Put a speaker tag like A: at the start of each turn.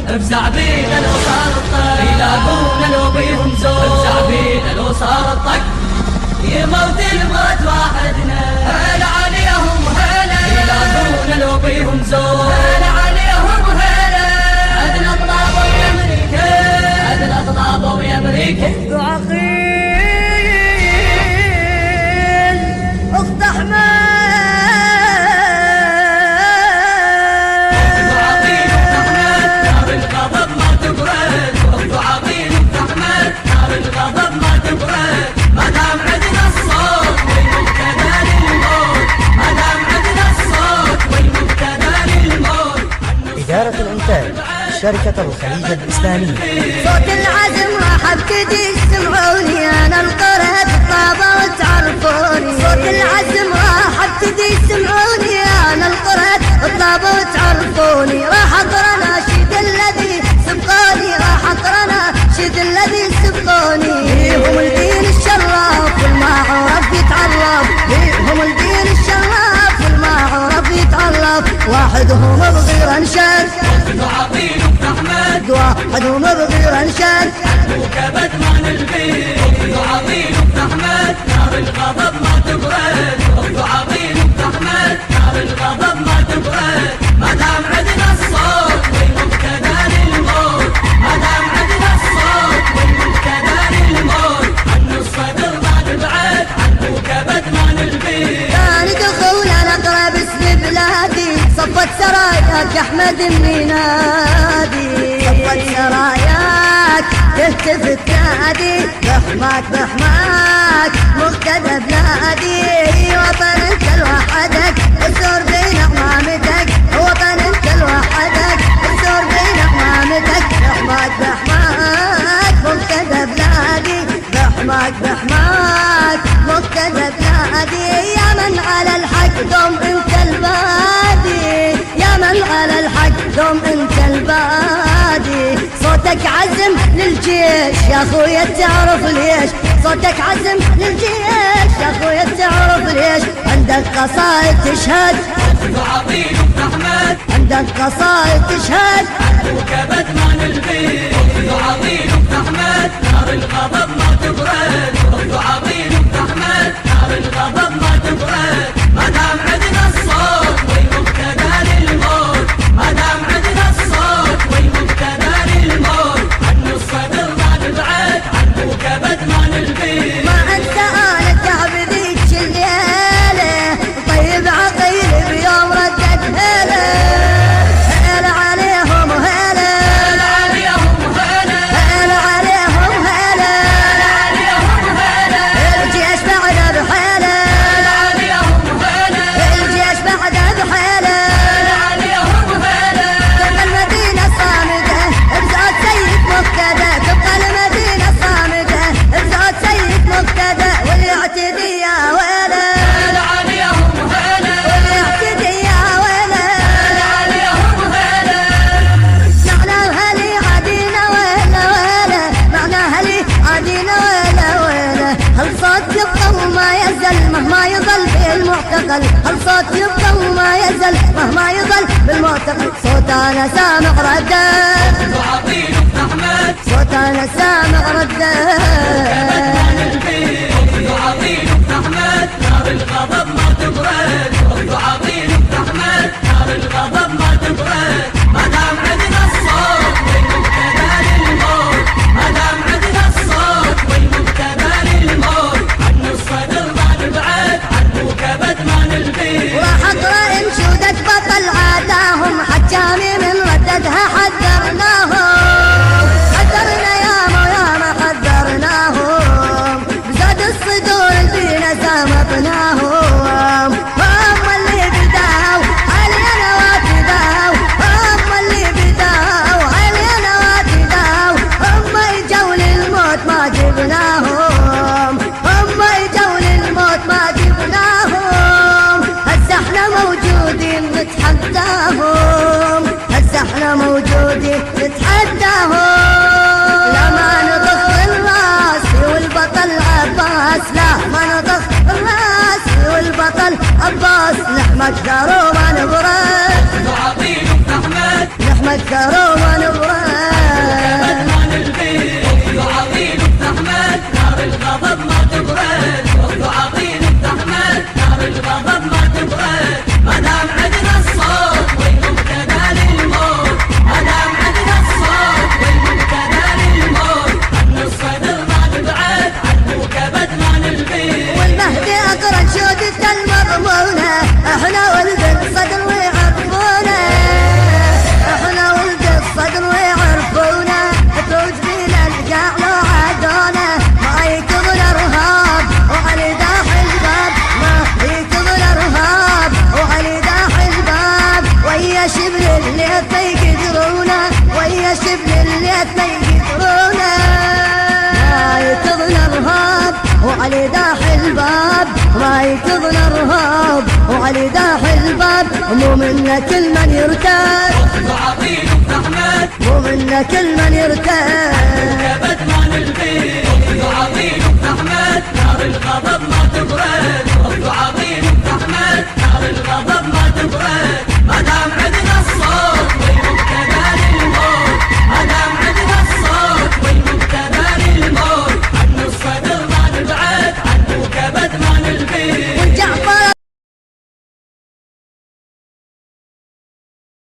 A: افزع بينا لو صار الطق يلاقونا لو بيهم زور افزع بينا لو صار الطق يموت الموت واحدنا هلا عليهم هلا يلاقونا لو بيهم زور هلا عليهم هلا عدنا طلابوا يا امريكا عدنا طلابوا يا امريكا
B: اخت احمد
C: إدارة الإنتاج شركة الخليج الإسلامي.
B: صوت العزم راح ابتدي سمعوني انا القرد الطابة وتعرفوني صوت العزم راح ابتدي سمعوني انا القرد الطابة وتعرفوني راح اقرا ناشد الذي سبقوني راح اقرا ناشد الذي سبقوني هم الدين الشراف والمعرف يتعرف هم الدين الشراف والمعرف يتعرف واحدهم بغير انشد واحدهم بغير انشد
A: وكبت ما نلبي وعظيم احمد نار الغضب ما تبرد وعظيم احمد نار الغضب ما تبرد ما دام عندنا الصوت والمبتدا للموت ما دام عندنا الصوت والمبتدا للموت عن الصدر ما نبعد عن وكبت ما نلبي
B: ثاني دخول انا اقرب اسم بلادي صفت سراياك احمد النادي صفت سراياك تهتف تنادي بحماك بحماك مقتدى بلادي وطن انت لوحدك الزور بين اعمامتك وطن انت لوحدك الزور بين اعمامتك بحماك بحماك مقتدى بلادي بحماك بحماك مقتدى بلادي يا من على الحق دوم انت البادي يا من على الحق دوم انت البادي صوتك عزم للجيش يا خويا تعرف ليش صوتك عزم للجيش يا خويا تعرف ليش عندك قصائد تشهد
A: وعظيم احمد
B: عندك قصائد تشهد
A: وكبت ما نلبي وعظيم احمد نار الغضب ما تبرد وعظيم احمد نار الغضب ما تبرد ما دام عندنا الصوت والمبتدا للموت ما دام عندنا الصوت والمبتدا للموت عن الصدر ما نبعد عن وكبت ما نلبي
B: ما انت انا تعب ذيك الليله طيب عقيل بيوم ردت هلا هلا عليهم هلا
A: هلا عليهم هلا
B: هلا عليهم هلا
A: عليهم هلا
B: الجيش بعده بحاله
A: هلا عليهم هلا
B: الجيش بعده بحاله
A: عليهم هلا
B: تبقى المدينه صامده بزود سيد مقتدى تبقى المدينه صامده بزود سيد مقتدى والاعتدي يا ويله
A: هلا عليهم هلا
B: والاعتدي يا ويله
A: عليهم هلا
B: معناها لي عدينا ويله ويله معناها لي عدينا ويله ويله هل صوت يبقى وما يزل مهما يظل بالمعتقل هل صوت يبقى وما يزل مهما يظل بالمعتقل صوت انا سامع رده
A: وعظيم احمد
B: صوت انا سامع رده
A: وعظيم احمد نار الغضب ما تبرد وعظيم احمد نار الغضب ما تبرد ما دام عندنا الصوت والمبتدا للموت ما دام عندنا الصوت والمبتدا للموت عن الصدر ما نبعد عن وكبت ما نلبي
B: وراح اقرا انشودك بطل عاداهم حجامي من رددها حذرناهم حذرنا ياما وياما حذرناهم بزاد الصدور فينا سامطناهم هم اللي بداوا علينا واتداو هم اللي بداوا علينا واتداو هم اجوا للموت ما جبناهم هم اجوا للموت ما جبناهم هسه احنا موجودين نتحداهم هسه احنا موجودين نتحداهم لا ما نطخ الراس والبطل عباس لا ما نطخ الراس والبطل عباس نحمد ثروة ما نبرد
A: وعظيم احمد
B: نحمد ثروة ما نبرد شبل الليت ما يقدرونه راية ابن ارهاب وعلي داح الباب راية ابن ارهاب وعلي داح الباب مو منه كل من يرتاب
A: عظيم احمد
B: مو منه كل من يرتاب
A: كبد ما نلغي عظيم احمد نار الغضب